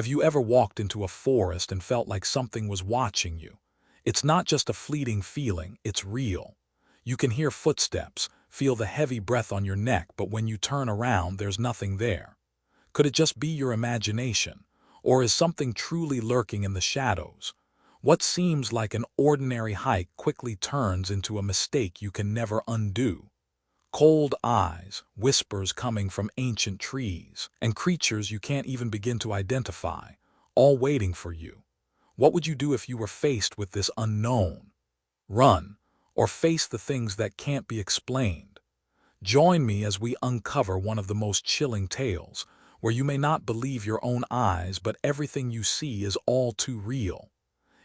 Have you ever walked into a forest and felt like something was watching you? It's not just a fleeting feeling, it's real. You can hear footsteps, feel the heavy breath on your neck, but when you turn around, there's nothing there. Could it just be your imagination? Or is something truly lurking in the shadows? What seems like an ordinary hike quickly turns into a mistake you can never undo. Cold eyes, whispers coming from ancient trees, and creatures you can't even begin to identify, all waiting for you. What would you do if you were faced with this unknown? Run, or face the things that can't be explained. Join me as we uncover one of the most chilling tales, where you may not believe your own eyes, but everything you see is all too real.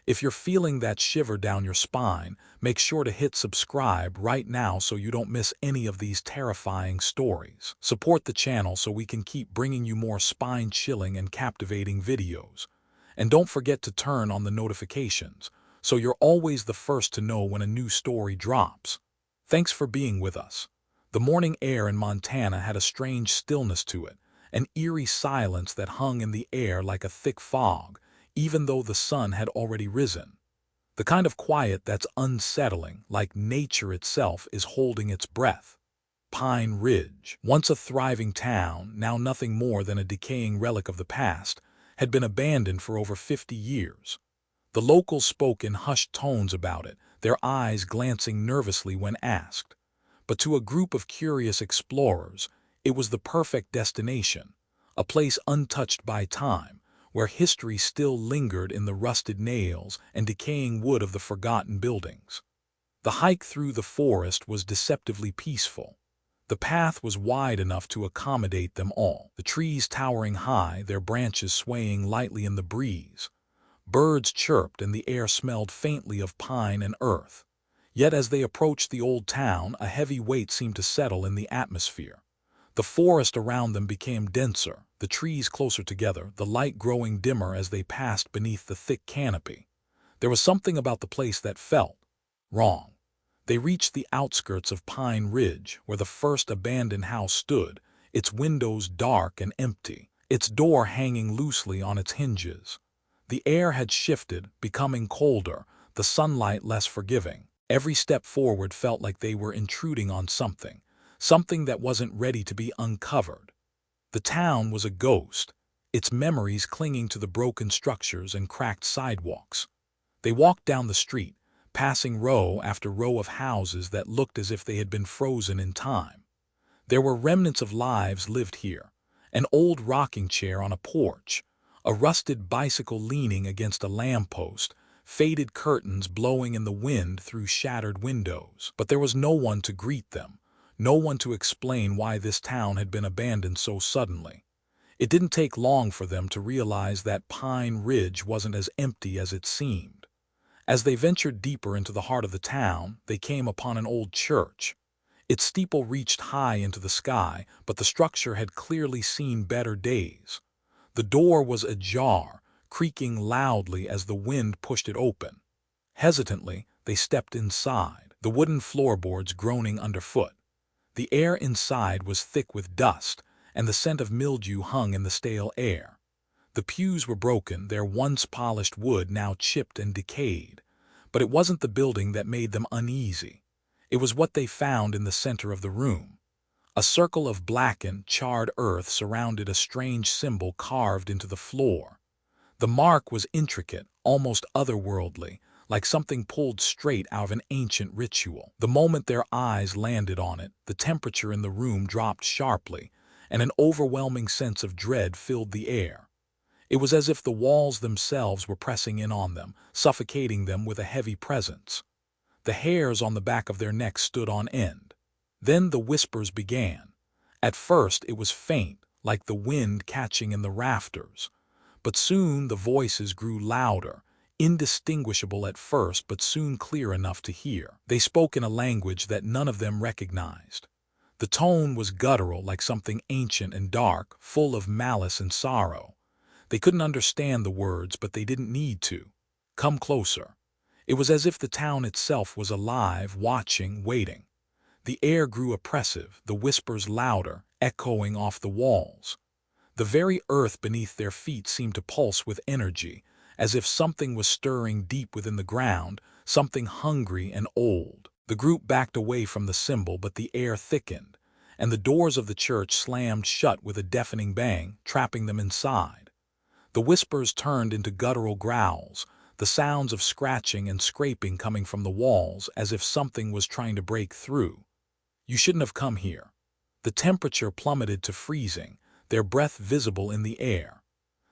If you're feeling that shiver down your spine, make sure to hit subscribe right now so you don't miss any of these terrifying stories. Support the channel so we can keep bringing you more spine-chilling and captivating videos. And don't forget to turn on the notifications so you're always the first to know when a new story drops. Thanks for being with us. The morning air in Montana had a strange stillness to it, an eerie silence that hung in the air like a thick fog, even though the sun had already risen. The kind of quiet that's unsettling, like nature itself is holding its breath. Pine Ridge, once a thriving town, now nothing more than a decaying relic of the past, had been abandoned for over 50 years. The locals spoke in hushed tones about it, their eyes glancing nervously when asked. But to a group of curious explorers, it was the perfect destination, a place untouched by time, where history still lingered in the rusted nails and decaying wood of the forgotten buildings. The hike through the forest was deceptively peaceful. The path was wide enough to accommodate them all, the trees towering high, their branches swaying lightly in the breeze. Birds chirped and the air smelled faintly of pine and earth. Yet as they approached the old town, a heavy weight seemed to settle in the atmosphere. The forest around them became denser, the trees closer together, the light growing dimmer as they passed beneath the thick canopy. There was something about the place that felt wrong. They reached the outskirts of Pine Ridge, where the first abandoned house stood, its windows dark and empty, its door hanging loosely on its hinges. The air had shifted, becoming colder, the sunlight less forgiving. Every step forward felt like they were intruding on something that wasn't ready to be uncovered. The town was a ghost, its memories clinging to the broken structures and cracked sidewalks. They walked down the street, passing row after row of houses that looked as if they had been frozen in time. There were remnants of lives lived here, an old rocking chair on a porch, a rusted bicycle leaning against a lamppost, faded curtains blowing in the wind through shattered windows. But there was no one to greet them. No one to explain why this town had been abandoned so suddenly. It didn't take long for them to realize that Pine Ridge wasn't as empty as it seemed. As they ventured deeper into the heart of the town, they came upon an old church. Its steeple reached high into the sky, but the structure had clearly seen better days. The door was ajar, creaking loudly as the wind pushed it open. Hesitantly, they stepped inside, the wooden floorboards groaning underfoot. The air inside was thick with dust, and the scent of mildew hung in the stale air. The pews were broken, their once polished wood now chipped and decayed. But it wasn't the building that made them uneasy. It was what they found in the center of the room. A circle of blackened, charred earth surrounded a strange symbol carved into the floor. The mark was intricate, almost otherworldly, like something pulled straight out of an ancient ritual. The moment their eyes landed on it, the temperature in the room dropped sharply, and an overwhelming sense of dread filled the air. It was as if the walls themselves were pressing in on them, suffocating them with a heavy presence. The hairs on the back of their necks stood on end. Then the whispers began. At first it was faint, like the wind catching in the rafters. But soon the voices grew louder, indistinguishable at first but soon clear enough to hear. They spoke in a language that none of them recognized. The tone was guttural, like something ancient and dark, full of malice and sorrow. They couldn't understand the words, but they didn't need to. Come closer. It was as if the town itself was alive, watching, waiting. The air grew oppressive, the whispers louder, echoing off the walls. The very earth beneath their feet seemed to pulse with energy, as if something was stirring deep within the ground, something hungry and old. The group backed away from the symbol, but the air thickened, and the doors of the church slammed shut with a deafening bang, trapping them inside. The whispers turned into guttural growls, the sounds of scratching and scraping coming from the walls as if something was trying to break through. You shouldn't have come here. The temperature plummeted to freezing, their breath visible in the air.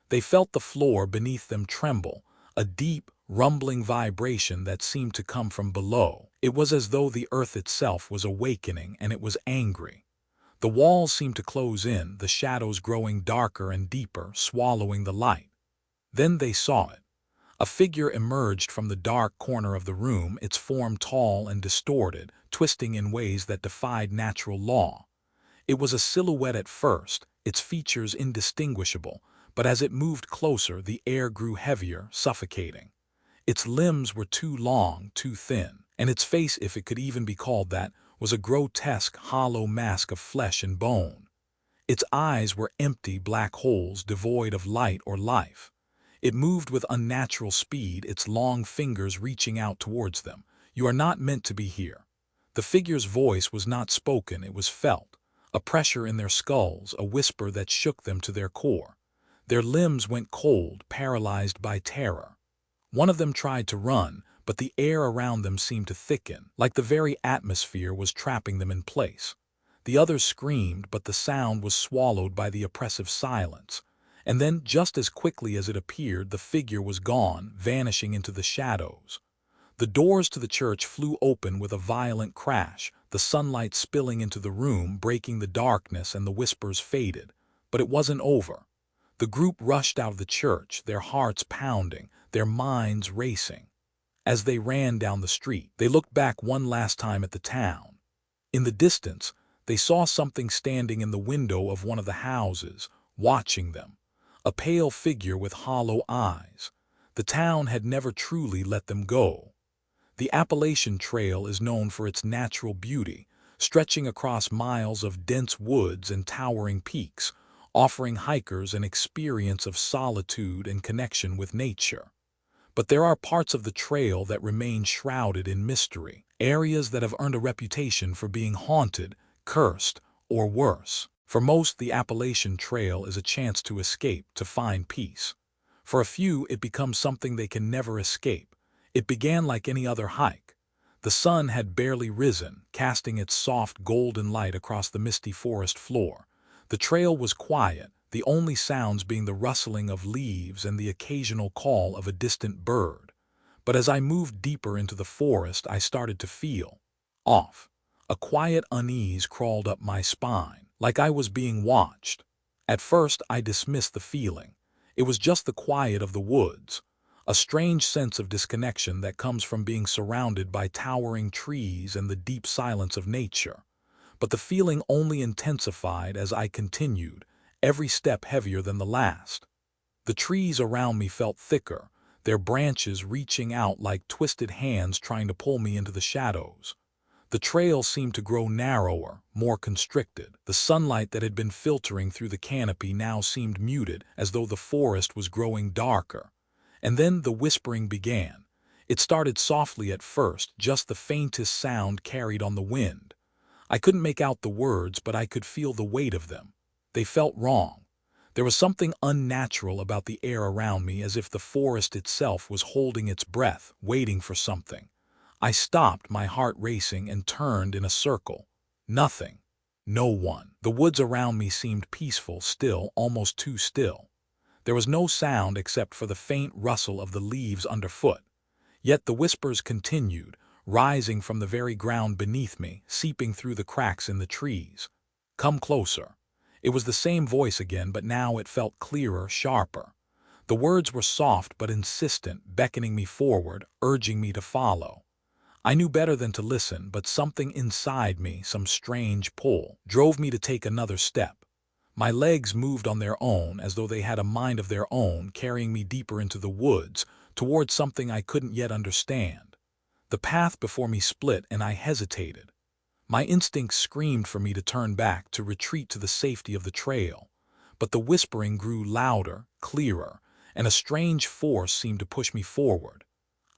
They felt the floor beneath them tremble, a deep, rumbling vibration that seemed to come from below. It was as though the earth itself was awakening, and it was angry. The walls seemed to close in, the shadows growing darker and deeper, swallowing the light. Then they saw it. A figure emerged from the dark corner of the room, its form tall and distorted, twisting in ways that defied natural law. It was a silhouette at first, its features indistinguishable, but as it moved closer, the air grew heavier, suffocating. Its limbs were too long, too thin, and its face, if it could even be called that, was a grotesque, hollow mask of flesh and bone. Its eyes were empty black holes devoid of light or life. It moved with unnatural speed, its long fingers reaching out towards them. "You are not meant to be here." The figure's voice was not spoken, it was felt. A pressure in their skulls, a whisper that shook them to their core. Their limbs went cold, paralyzed by terror. One of them tried to run, but the air around them seemed to thicken, like the very atmosphere was trapping them in place. The others screamed, but the sound was swallowed by the oppressive silence. And then, just as quickly as it appeared, the figure was gone, vanishing into the shadows. The doors to the church flew open with a violent crash, the sunlight spilling into the room, breaking the darkness, and the whispers faded. But it wasn't over. The group rushed out of the church, their hearts pounding, their minds racing. As they ran down the street, they looked back one last time at the town. In the distance, they saw something standing in the window of one of the houses, watching them. A pale figure with hollow eyes. The town had never truly let them go. The Appalachian Trail is known for its natural beauty, stretching across miles of dense woods and towering peaks, offering hikers an experience of solitude and connection with nature. But there are parts of the trail that remain shrouded in mystery, areas that have earned a reputation for being haunted, cursed, or worse. For most, the Appalachian Trail is a chance to escape, to find peace. For a few, it becomes something they can never escape. It began like any other hike. The sun had barely risen, casting its soft golden light across the misty forest floor. The trail was quiet, the only sounds being the rustling of leaves and the occasional call of a distant bird. But as I moved deeper into the forest, I started to feel off. A quiet unease crawled up my spine, like I was being watched. At first, I dismissed the feeling. It was just the quiet of the woods, a strange sense of disconnection that comes from being surrounded by towering trees and the deep silence of nature. But the feeling only intensified as I continued, every step heavier than the last. The trees around me felt thicker, their branches reaching out like twisted hands trying to pull me into the shadows. The trail seemed to grow narrower, more constricted. The sunlight that had been filtering through the canopy now seemed muted, as though the forest was growing darker. And then the whispering began. It started softly at first, just the faintest sound carried on the wind. I couldn't make out the words, but I could feel the weight of them. They felt wrong. There was something unnatural about the air around me, as if the forest itself was holding its breath, waiting for something. I stopped, my heart racing, and turned in a circle. Nothing. No one. The woods around me seemed peaceful, still, almost too still. There was no sound except for the faint rustle of the leaves underfoot. Yet the whispers continued, rising from the very ground beneath me, seeping through the cracks in the trees. "Come closer." It was the same voice again, but now it felt clearer, sharper. The words were soft but insistent, beckoning me forward, urging me to follow. I knew better than to listen, but something inside me, some strange pull, drove me to take another step. My legs moved on their own, as though they had a mind of their own, carrying me deeper into the woods, towards something I couldn't yet understand. The path before me split, and I hesitated. My instincts screamed for me to turn back, to retreat to the safety of the trail. but the whispering grew louder, clearer, and a strange force seemed to push me forward.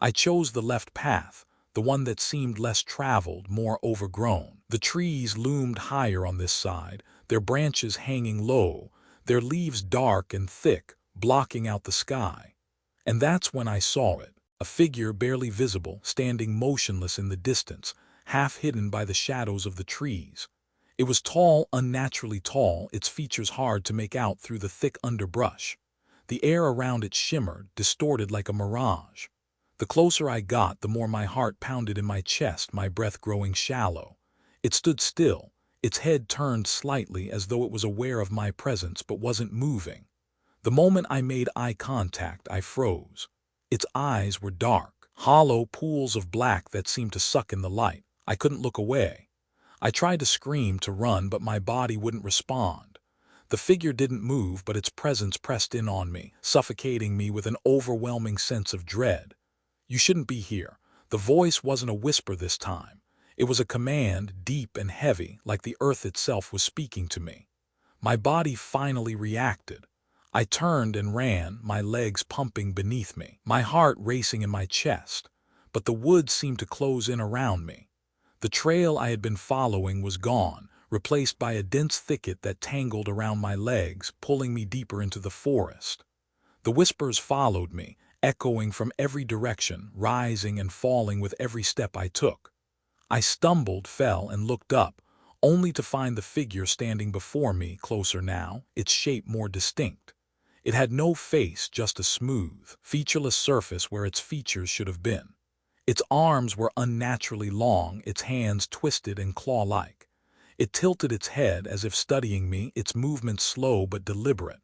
I chose the left path, the one that seemed less traveled, more overgrown. The trees loomed higher on this side, their branches hanging low, their leaves dark and thick, blocking out the sky. And that's when I saw it, a figure barely visible, standing motionless in the distance, half hidden by the shadows of the trees. It was tall, unnaturally tall, its features hard to make out through the thick underbrush. The air around it shimmered, distorted like a mirage. The closer I got, the more my heart pounded in my chest, my breath growing shallow. It stood still, its head turned slightly as though it was aware of my presence but wasn't moving. The moment I made eye contact, I froze. Its eyes were dark, hollow pools of black that seemed to suck in the light. I couldn't look away. I tried to scream, to run, but my body wouldn't respond. The figure didn't move, but its presence pressed in on me, suffocating me with an overwhelming sense of dread. "You shouldn't be here." The voice wasn't a whisper this time. It was a command, deep and heavy, like the earth itself was speaking to me. My body finally reacted. I turned and ran, my legs pumping beneath me, my heart racing in my chest. But the woods seemed to close in around me. The trail I had been following was gone, replaced by a dense thicket that tangled around my legs, pulling me deeper into the forest. The whispers followed me, echoing from every direction, rising and falling with every step I took. I stumbled, fell, and looked up, only to find the figure standing before me, closer now, its shape more distinct. It had no face, just a smooth, featureless surface where its features should have been. Its arms were unnaturally long, its hands twisted and claw-like. It tilted its head as if studying me, its movements slow but deliberate.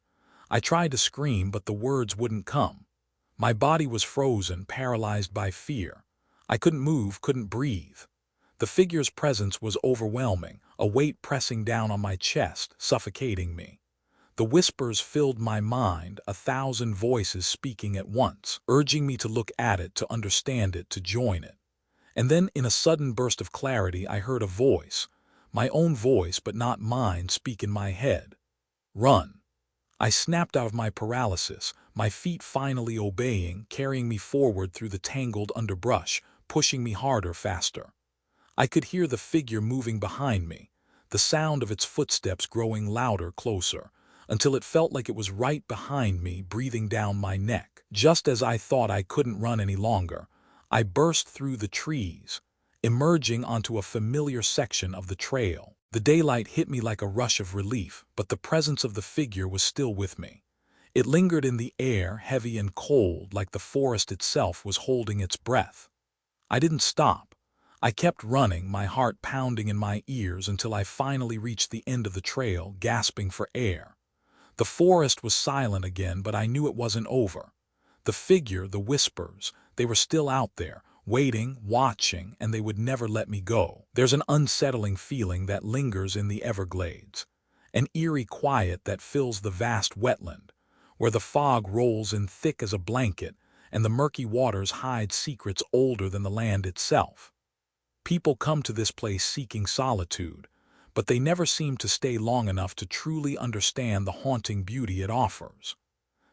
I tried to scream, but the words wouldn't come. My body was frozen, paralyzed by fear. I couldn't move, couldn't breathe. The figure's presence was overwhelming, a weight pressing down on my chest, suffocating me. The whispers filled my mind, 1,000 voices speaking at once, urging me to look at it, to understand it, to join it. And then, in a sudden burst of clarity, I heard a voice, my own voice but not mine, speak in my head. "Run." I snapped out of my paralysis, my feet finally obeying, carrying me forward through the tangled underbrush, pushing me harder, faster. I could hear the figure moving behind me, the sound of its footsteps growing louder, closer, until it felt like it was right behind me, breathing down my neck. Just as I thought I couldn't run any longer, I burst through the trees, emerging onto a familiar section of the trail. The daylight hit me like a rush of relief, but the presence of the figure was still with me. It lingered in the air, heavy and cold, like the forest itself was holding its breath. I didn't stop. I kept running, my heart pounding in my ears, until I finally reached the end of the trail, gasping for air. The forest was silent again, but I knew it wasn't over. The figure, the whispers, they were still out there, waiting, watching, and they would never let me go. There's an unsettling feeling that lingers in the Everglades, an eerie quiet that fills the vast wetland, where the fog rolls in thick as a blanket and the murky waters hide secrets older than the land itself. People come to this place seeking solitude, but they never seem to stay long enough to truly understand the haunting beauty it offers.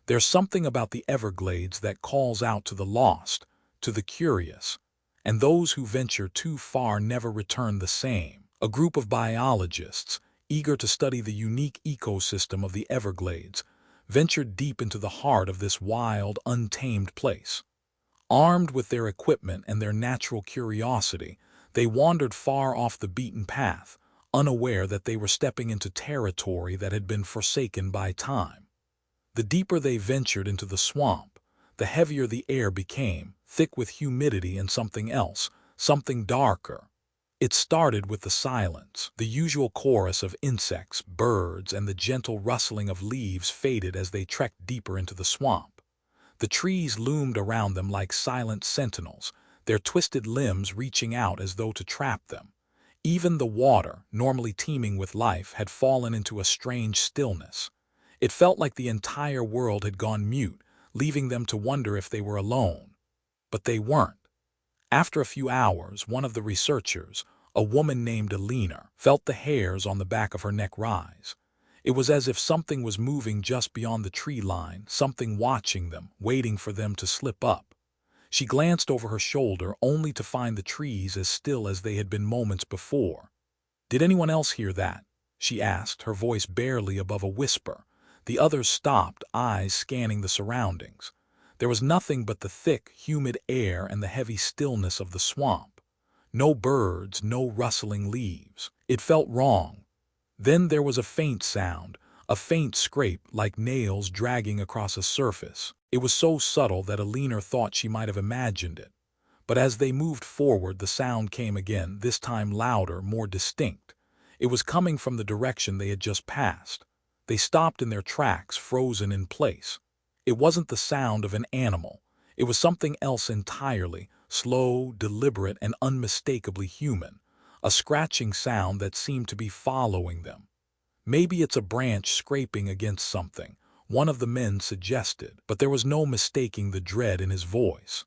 There's something about the Everglades that calls out to the lost, to the curious, and those who venture too far never return the same. A group of biologists, eager to study the unique ecosystem of the Everglades, ventured deep into the heart of this wild, untamed place. Armed with their equipment and their natural curiosity, they wandered far off the beaten path, unaware that they were stepping into territory that had been forsaken by time. The deeper they ventured into the swamp, the heavier the air became, thick with humidity and something else, something darker. It started with the silence. The usual chorus of insects, birds, and the gentle rustling of leaves faded as they trekked deeper into the swamp. The trees loomed around them like silent sentinels, their twisted limbs reaching out as though to trap them. Even the water, normally teeming with life, had fallen into a strange stillness. It felt like the entire world had gone mute, leaving them to wonder if they were alone. But they weren't. After a few hours, one of the researchers, a woman named Elena, felt the hairs on the back of her neck rise. It was as if something was moving just beyond the tree line, something watching them, waiting for them to slip up. She glanced over her shoulder only to find the trees as still as they had been moments before. "Did anyone else hear that?" she asked, her voice barely above a whisper. The others stopped, eyes scanning the surroundings. There was nothing but the thick, humid air and the heavy stillness of the swamp. No birds, no rustling leaves. It felt wrong. Then there was a faint sound, a faint scrape like nails dragging across a surface. It was so subtle that Alina thought she might have imagined it. But as they moved forward, the sound came again, this time louder, more distinct. It was coming from the direction they had just passed. They stopped in their tracks, frozen in place. It wasn't the sound of an animal. It was something else entirely, slow, deliberate, and unmistakably human. A scratching sound that seemed to be following them. "Maybe it's a branch scraping against something," one of the men suggested, but there was no mistaking the dread in his voice.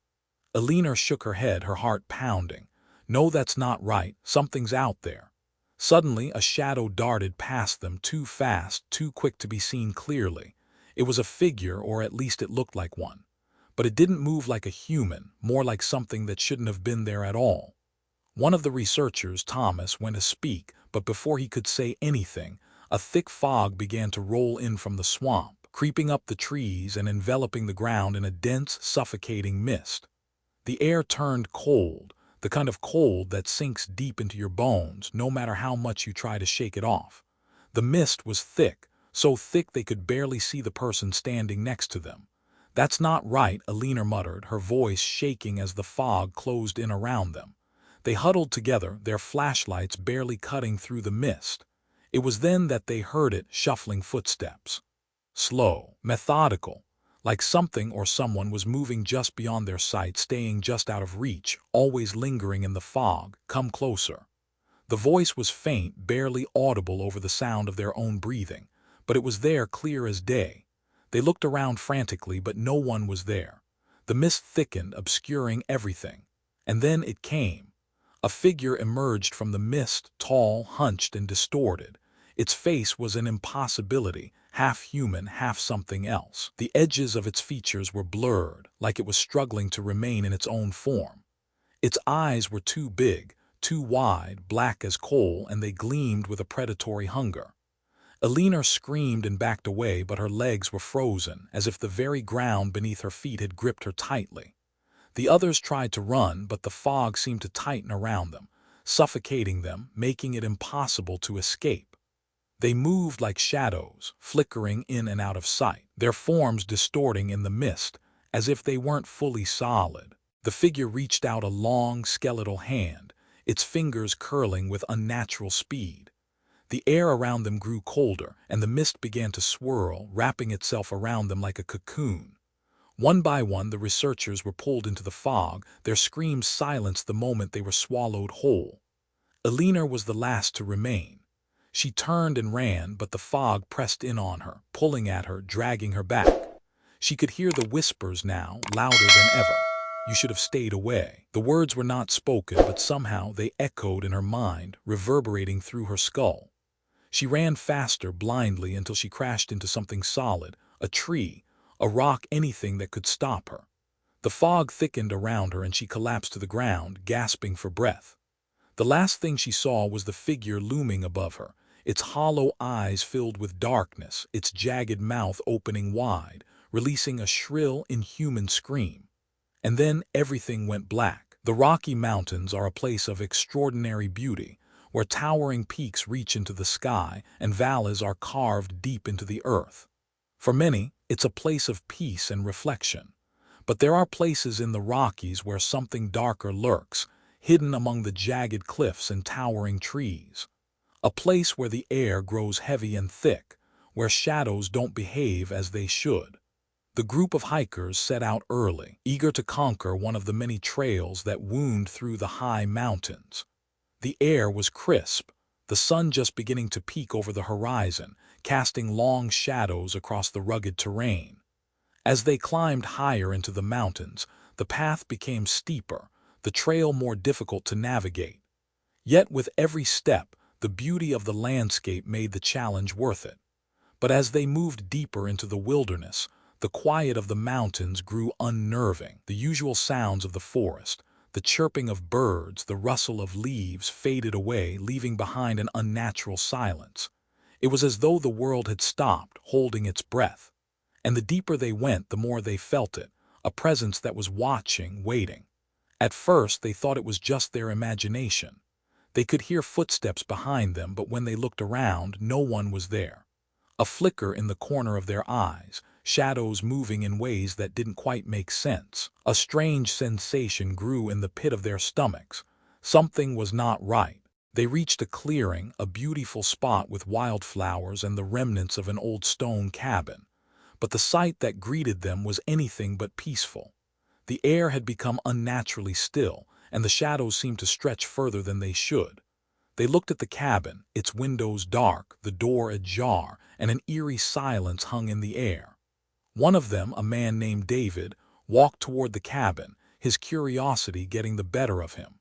Alina shook her head, her heart pounding. "No, that's not right. Something's out there." Suddenly, a shadow darted past them, too fast, too quick to be seen clearly. It was a figure, or at least it looked like one. But it didn't move like a human, more like something that shouldn't have been there at all. One of the researchers, Thomas, went to speak, but before he could say anything, a thick fog began to roll in from the swamp, creeping up the trees and enveloping the ground in a dense, suffocating mist. The air turned cold, the kind of cold that sinks deep into your bones, no matter how much you try to shake it off. The mist was thick, so thick they could barely see the person standing next to them. "That's not right," Alina muttered, her voice shaking as the fog closed in around them. They huddled together, their flashlights barely cutting through the mist. It was then that they heard it, shuffling footsteps. Slow, methodical, like something or someone was moving just beyond their sight, staying just out of reach, always lingering in the fog. "Come closer." The voice was faint, barely audible over the sound of their own breathing, but it was there clear as day. They looked around frantically, but no one was there. The mist thickened, obscuring everything. And then it came. A figure emerged from the mist, tall, hunched, and distorted. Its face was an impossibility, half human, half something else. The edges of its features were blurred, like it was struggling to remain in its own form. Its eyes were too big, too wide, black as coal, and they gleamed with a predatory hunger. Alina screamed and backed away, but her legs were frozen, as if the very ground beneath her feet had gripped her tightly. The others tried to run, but the fog seemed to tighten around them, suffocating them, making it impossible to escape. They moved like shadows, flickering in and out of sight, their forms distorting in the mist, as if they weren't fully solid. The figure reached out a long, skeletal hand, its fingers curling with unnatural speed. The air around them grew colder, and the mist began to swirl, wrapping itself around them like a cocoon. One by one, the researchers were pulled into the fog, their screams silenced the moment they were swallowed whole. Alina was the last to remain. She turned and ran, but the fog pressed in on her, pulling at her, dragging her back. She could hear the whispers now, louder than ever. "You should have stayed away." The words were not spoken, but somehow they echoed in her mind, reverberating through her skull. She ran faster, blindly, until she crashed into something solid, a tree, a rock, anything that could stop her. The fog thickened around her and she collapsed to the ground, gasping for breath. The last thing she saw was the figure looming above her, its hollow eyes filled with darkness, its jagged mouth opening wide, releasing a shrill, inhuman scream. And then everything went black. The Rocky Mountains are a place of extraordinary beauty, where towering peaks reach into the sky and valleys are carved deep into the earth. For many, it's a place of peace and reflection. But there are places in the Rockies where something darker lurks, hidden among the jagged cliffs and towering trees. A place where the air grows heavy and thick, where shadows don't behave as they should. The group of hikers set out early, eager to conquer one of the many trails that wound through the high mountains. The air was crisp, the sun just beginning to peek over the horizon, casting long shadows across the rugged terrain. As they climbed higher into the mountains, the path became steeper, the trail more difficult to navigate. Yet with every step, the beauty of the landscape made the challenge worth it. But as they moved deeper into the wilderness, the quiet of the mountains grew unnerving. The usual sounds of the forest, the chirping of birds, the rustle of leaves faded away, leaving behind an unnatural silence. It was as though the world had stopped, holding its breath. And the deeper they went, the more they felt it, a presence that was watching, waiting. At first, they thought it was just their imagination. They could hear footsteps behind them, but when they looked around, no one was there. A flicker in the corner of their eyes, shadows moving in ways that didn't quite make sense. A strange sensation grew in the pit of their stomachs. Something was not right. They reached a clearing, a beautiful spot with wildflowers and the remnants of an old stone cabin. But the sight that greeted them was anything but peaceful. The air had become unnaturally still, and the shadows seemed to stretch further than they should. They looked at the cabin, its windows dark, the door ajar, and an eerie silence hung in the air. One of them, a man named David, walked toward the cabin, his curiosity getting the better of him.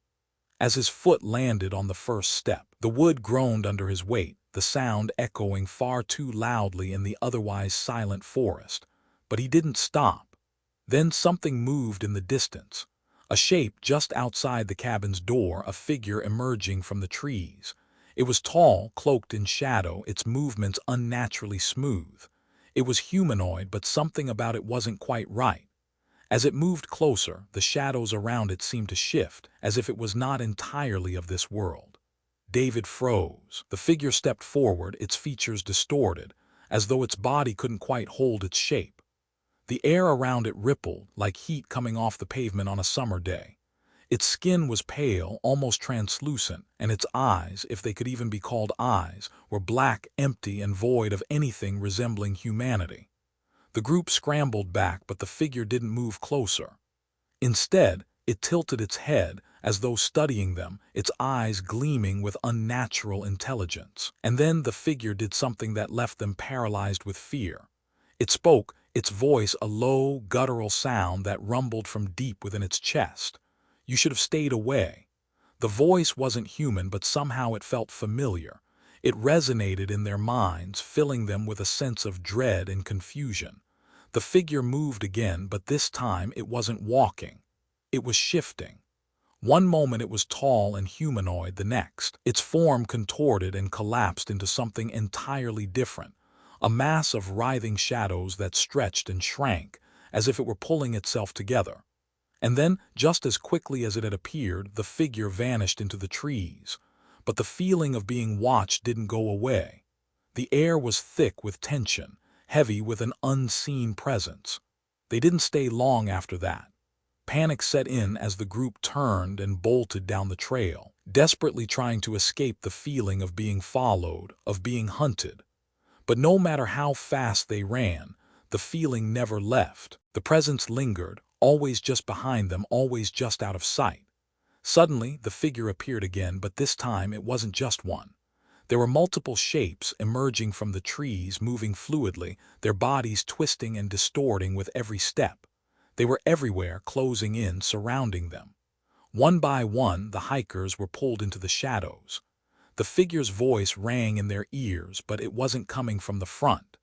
As his foot landed on the first step, the wood groaned under his weight, the sound echoing far too loudly in the otherwise silent forest. But he didn't stop. Then something moved in the distance. A shape just outside the cabin's door, a figure emerging from the trees. It was tall, cloaked in shadow, its movements unnaturally smooth. It was humanoid, but something about it wasn't quite right. As it moved closer, the shadows around it seemed to shift, as if it was not entirely of this world. David froze. The figure stepped forward, its features distorted, as though its body couldn't quite hold its shape. The air around it rippled, like heat coming off the pavement on a summer day. Its skin was pale, almost translucent, and its eyes, if they could even be called eyes, were black, empty, and void of anything resembling humanity. The group scrambled back, but the figure didn't move closer. Instead, it tilted its head, as though studying them, its eyes gleaming with unnatural intelligence. And then the figure did something that left them paralyzed with fear. It spoke, its voice a low, guttural sound that rumbled from deep within its chest. "You should have stayed away." The voice wasn't human, but somehow it felt familiar. It resonated in their minds, filling them with a sense of dread and confusion. The figure moved again, but this time it wasn't walking. It was shifting. One moment it was tall and humanoid, the next, its form contorted and collapsed into something entirely different. A mass of writhing shadows that stretched and shrank, as if it were pulling itself together. And then, just as quickly as it had appeared, the figure vanished into the trees. But the feeling of being watched didn't go away. The air was thick with tension, heavy with an unseen presence. They didn't stay long after that. Panic set in as the group turned and bolted down the trail, desperately trying to escape the feeling of being followed, of being hunted. But no matter how fast they ran, the feeling never left. The presence lingered, always just behind them, always just out of sight. Suddenly, the figure appeared again, but this time it wasn't just one. There were multiple shapes emerging from the trees, moving fluidly, their bodies twisting and distorting with every step. They were everywhere, closing in, surrounding them. One by one, the hikers were pulled into the shadows. The figure's voice rang in their ears, but it wasn't coming from the front.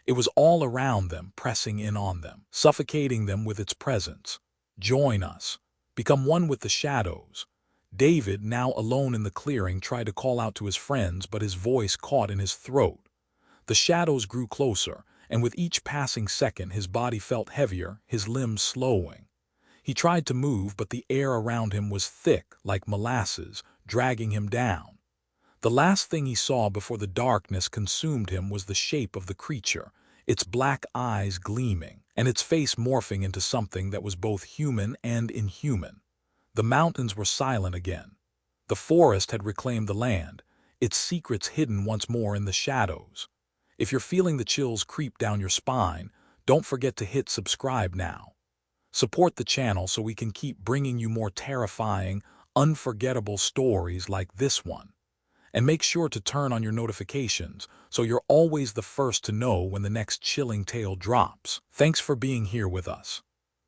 It was all around them, pressing in on them, suffocating them with its presence. "Join us. Become one with the shadows." David, now alone in the clearing, tried to call out to his friends, but his voice caught in his throat. The shadows grew closer, and with each passing second his body felt heavier, his limbs slowing. He tried to move, but the air around him was thick, like molasses, dragging him down. The last thing he saw before the darkness consumed him was the shape of the creature, its black eyes gleaming, and its face morphing into something that was both human and inhuman. The mountains were silent again. The forest had reclaimed the land, its secrets hidden once more in the shadows. If you're feeling the chills creep down your spine, don't forget to hit subscribe now. Support the channel so we can keep bringing you more terrifying, unforgettable stories like this one. And make sure to turn on your notifications so you're always the first to know when the next chilling tale drops. Thanks for being here with us.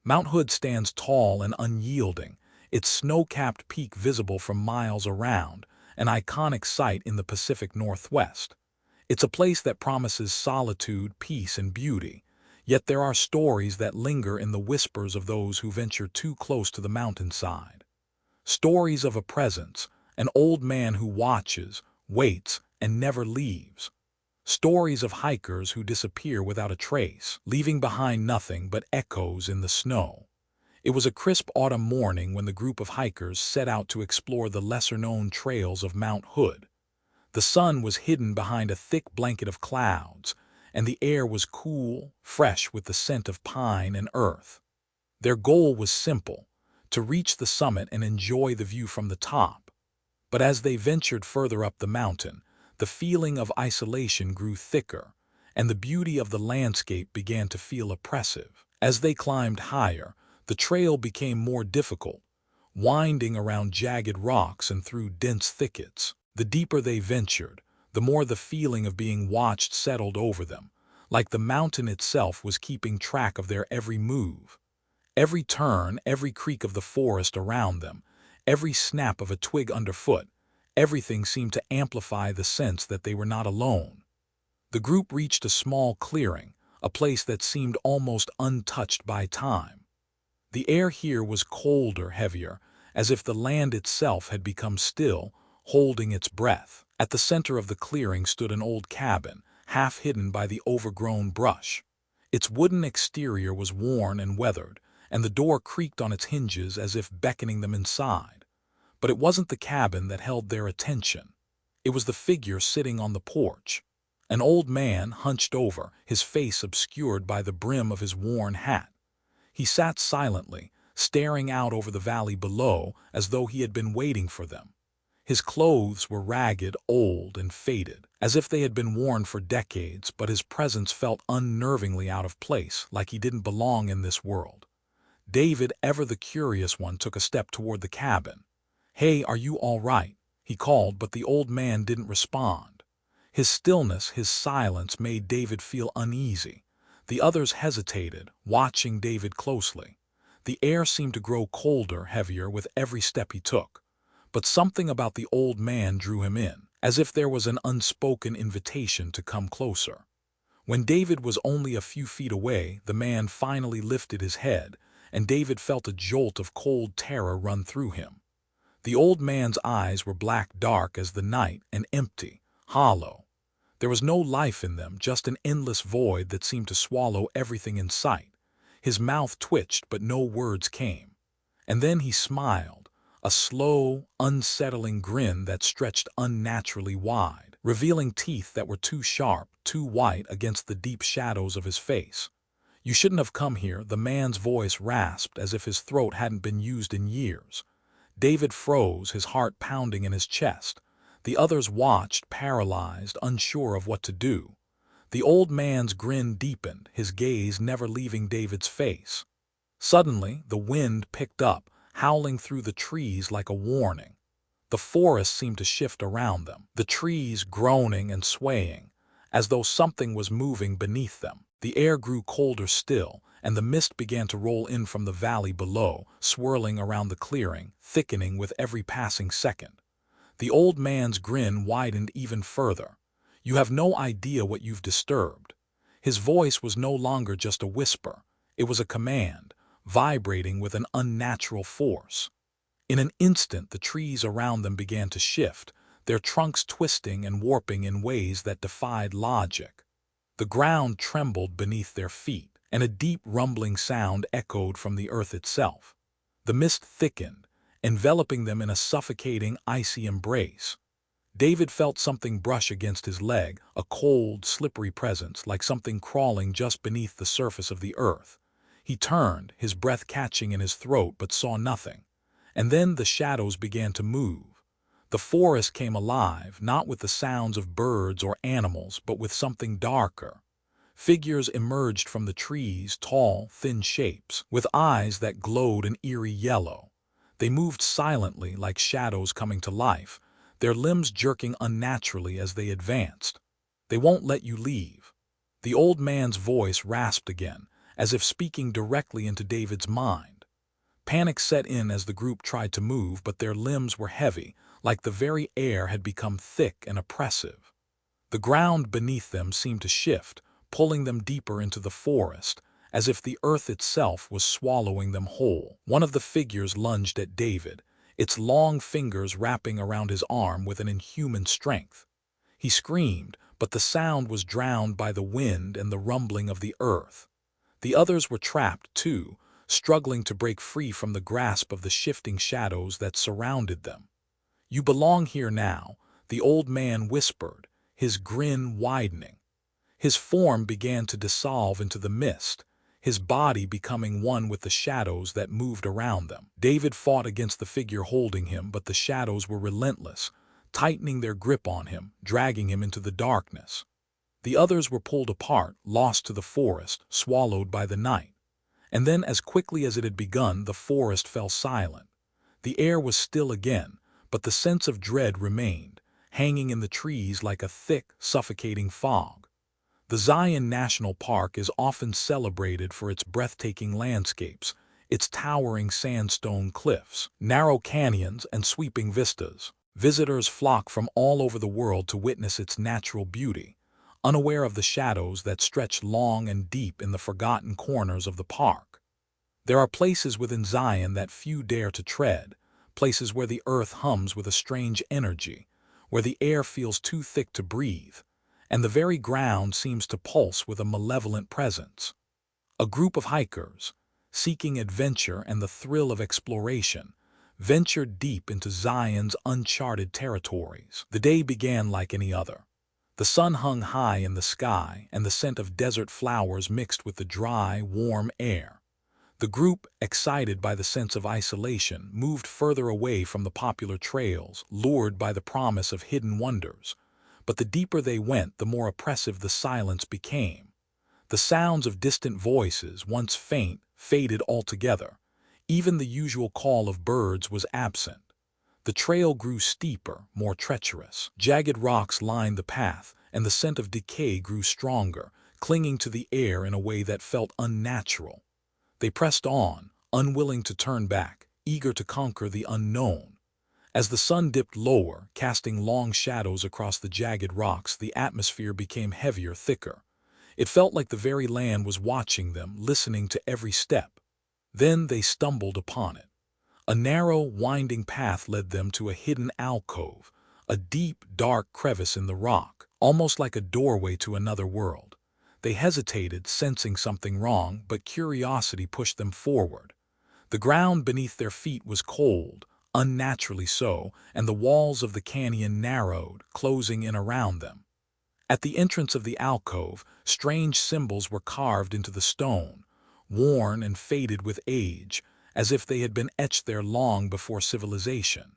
Mount Hood stands tall and unyielding, its snow-capped peak visible from miles around, an iconic sight in the Pacific Northwest. It's a place that promises solitude, peace, and beauty. Yet there are stories that linger in the whispers of those who venture too close to the mountainside. Stories of a presence, an old man who watches, waits, and never leaves. Stories of hikers who disappear without a trace, leaving behind nothing but echoes in the snow. It was a crisp autumn morning when the group of hikers set out to explore the lesser-known trails of Mount Hood. The sun was hidden behind a thick blanket of clouds, and the air was cool, fresh with the scent of pine and earth. Their goal was simple: to reach the summit and enjoy the view from the top. But as they ventured further up the mountain, the feeling of isolation grew thicker, and the beauty of the landscape began to feel oppressive. As they climbed higher, the trail became more difficult, winding around jagged rocks and through dense thickets. The deeper they ventured, the more the feeling of being watched settled over them, like the mountain itself was keeping track of their every move. Every turn, every creak of the forest around them, every snap of a twig underfoot, everything seemed to amplify the sense that they were not alone. The group reached a small clearing, a place that seemed almost untouched by time. The air here was colder, heavier, as if the land itself had become still, holding its breath. At the center of the clearing stood an old cabin, half hidden by the overgrown brush. Its wooden exterior was worn and weathered, and the door creaked on its hinges as if beckoning them inside. But it wasn't the cabin that held their attention. It was the figure sitting on the porch. An old man, hunched over, his face obscured by the brim of his worn hat. He sat silently, staring out over the valley below as though he had been waiting for them. His clothes were ragged, old, and faded, as if they had been worn for decades, but his presence felt unnervingly out of place, like he didn't belong in this world. David, ever the curious one, took a step toward the cabin. "Hey, are you all right?" he called, but the old man didn't respond. His stillness, his silence made David feel uneasy. The others hesitated, watching David closely. The air seemed to grow colder, heavier with every step he took. But something about the old man drew him in, as if there was an unspoken invitation to come closer. When David was only a few feet away, the man finally lifted his head, and David felt a jolt of cold terror run through him. The old man's eyes were black, dark as the night, and empty, hollow. There was no life in them, just an endless void that seemed to swallow everything in sight. His mouth twitched, but no words came. And then he smiled, a slow, unsettling grin that stretched unnaturally wide, revealing teeth that were too sharp, too white against the deep shadows of his face. "You shouldn't have come here," the man's voice rasped as if his throat hadn't been used in years. David froze, his heart pounding in his chest. The others watched, paralyzed, unsure of what to do. The old man's grin deepened, his gaze never leaving David's face. Suddenly, the wind picked up, howling through the trees like a warning. The forest seemed to shift around them, the trees groaning and swaying, as though something was moving beneath them. The air grew colder still, and the mist began to roll in from the valley below, swirling around the clearing, thickening with every passing second. The old man's grin widened even further. "You have no idea what you've disturbed." His voice was no longer just a whisper. It was a command, vibrating with an unnatural force. In an instant, the trees around them began to shift, their trunks twisting and warping in ways that defied logic. The ground trembled beneath their feet, and a deep rumbling sound echoed from the earth itself. The mist thickened, enveloping them in a suffocating, icy embrace. David felt something brush against his leg, a cold, slippery presence, like something crawling just beneath the surface of the earth. He turned, his breath catching in his throat, but saw nothing. And then the shadows began to move. The forest came alive, not with the sounds of birds or animals, but with something darker. Figures emerged from the trees, tall, thin shapes, with eyes that glowed an eerie yellow. They moved silently, like shadows coming to life, their limbs jerking unnaturally as they advanced. "They won't let you leave." The old man's voice rasped again, as if speaking directly into David's mind. Panic set in as the group tried to move, but their limbs were heavy, like the very air had become thick and oppressive. The ground beneath them seemed to shift, pulling them deeper into the forest, as if the earth itself was swallowing them whole. One of the figures lunged at David, its long fingers wrapping around his arm with an inhuman strength. He screamed, but the sound was drowned by the wind and the rumbling of the earth. The others were trapped, too, struggling to break free from the grasp of the shifting shadows that surrounded them. "You belong here now," the old man whispered, his grin widening. His form began to dissolve into the mist, his body becoming one with the shadows that moved around them. David fought against the figure holding him, but the shadows were relentless, tightening their grip on him, dragging him into the darkness. The others were pulled apart, lost to the forest, swallowed by the night. And then, as quickly as it had begun, the forest fell silent. The air was still again, but the sense of dread remained, hanging in the trees like a thick, suffocating fog. The Zion National Park is often celebrated for its breathtaking landscapes, its towering sandstone cliffs, narrow canyons, and sweeping vistas. Visitors flock from all over the world to witness its natural beauty, unaware of the shadows that stretch long and deep in the forgotten corners of the park. There are places within Zion that few dare to tread, places where the earth hums with a strange energy, where the air feels too thick to breathe, and the very ground seems to pulse with a malevolent presence. A group of hikers, seeking adventure and the thrill of exploration, ventured deep into Zion's uncharted territories. The day began like any other. The sun hung high in the sky, and the scent of desert flowers mixed with the dry, warm air. The group, excited by the sense of isolation, moved further away from the popular trails, lured by the promise of hidden wonders. But the deeper they went, the more oppressive the silence became. The sounds of distant voices, once faint, faded altogether. Even the usual call of birds was absent. The trail grew steeper, more treacherous. Jagged rocks lined the path, and the scent of decay grew stronger, clinging to the air in a way that felt unnatural. They pressed on, unwilling to turn back, eager to conquer the unknown. As the sun dipped lower, casting long shadows across the jagged rocks, the atmosphere became heavier, thicker. It felt like the very land was watching them, listening to every step. Then they stumbled upon it. A narrow, winding path led them to a hidden alcove, a deep, dark crevice in the rock, almost like a doorway to another world. They hesitated, sensing something wrong, but curiosity pushed them forward. The ground beneath their feet was cold, unnaturally so, and the walls of the canyon narrowed, closing in around them. At the entrance of the alcove, strange symbols were carved into the stone, worn and faded with age, as if they had been etched there long before civilization.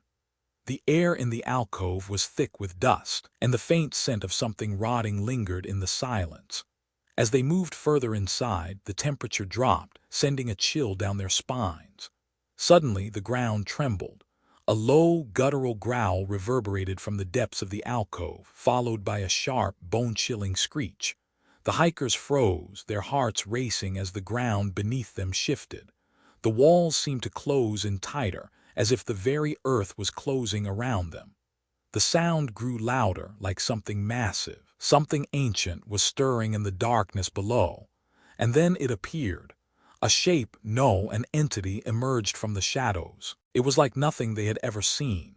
The air in the alcove was thick with dust, and the faint scent of something rotting lingered in the silence. As they moved further inside, the temperature dropped, sending a chill down their spines. Suddenly, the ground trembled. A low, guttural growl reverberated from the depths of the alcove, followed by a sharp, bone-chilling screech. The hikers froze, their hearts racing as the ground beneath them shifted. The walls seemed to close in tighter, as if the very earth was closing around them. The sound grew louder, like something massive, something ancient was stirring in the darkness below. And then it appeared. A shape, no, an entity emerged from the shadows. It was like nothing they had ever seen.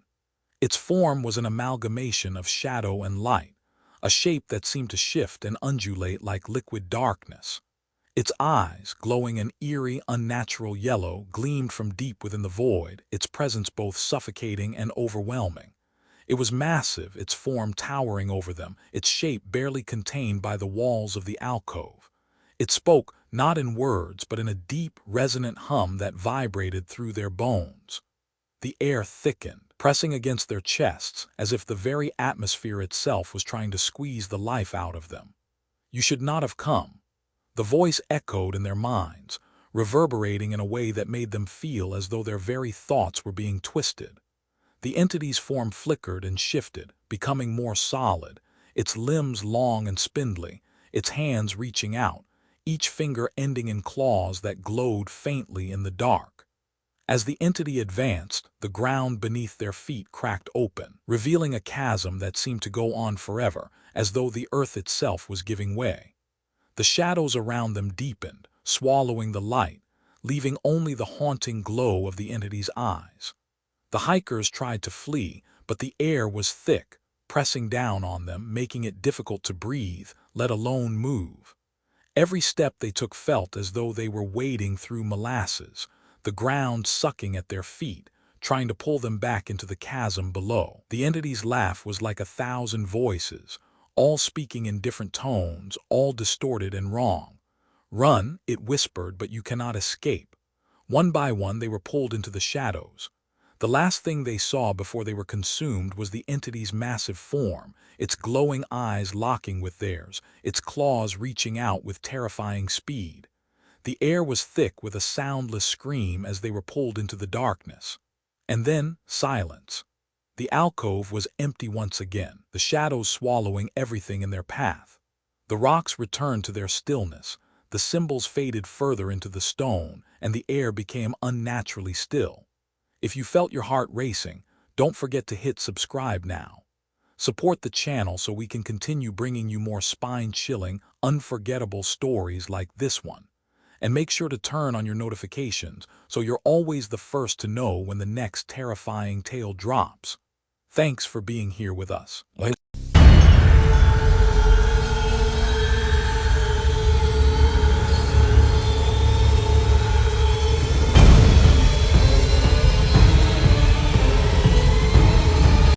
Its form was an amalgamation of shadow and light, a shape that seemed to shift and undulate like liquid darkness. Its eyes, glowing an eerie, unnatural yellow, gleamed from deep within the void, its presence both suffocating and overwhelming. It was massive, its form towering over them, its shape barely contained by the walls of the alcove. It spoke, not in words, but in a deep, resonant hum that vibrated through their bones. The air thickened, pressing against their chests, as if the very atmosphere itself was trying to squeeze the life out of them. "You should not have come." The voice echoed in their minds, reverberating in a way that made them feel as though their very thoughts were being twisted. The entity's form flickered and shifted, becoming more solid, its limbs long and spindly, its hands reaching out, each finger ending in claws that glowed faintly in the dark. As the entity advanced, the ground beneath their feet cracked open, revealing a chasm that seemed to go on forever, as though the earth itself was giving way. The shadows around them deepened, swallowing the light, leaving only the haunting glow of the entity's eyes. The hikers tried to flee, but the air was thick, pressing down on them, making it difficult to breathe, let alone move. Every step they took felt as though they were wading through molasses, the ground sucking at their feet, trying to pull them back into the chasm below. The entity's laugh was like 1,000 voices, all speaking in different tones, all distorted and wrong. "Run," it whispered, "but you cannot escape." One by one they were pulled into the shadows. The last thing they saw before they were consumed was the entity's massive form, its glowing eyes locking with theirs, its claws reaching out with terrifying speed. The air was thick with a soundless scream as they were pulled into the darkness. And then, silence. The alcove was empty once again, the shadows swallowing everything in their path. The rocks returned to their stillness, the symbols faded further into the stone, and the air became unnaturally still. If you felt your heart racing, don't forget to hit subscribe now. Support the channel so we can continue bringing you more spine-chilling, unforgettable stories like this one. And make sure to turn on your notifications so you're always the first to know when the next terrifying tale drops. Thanks for being here with us.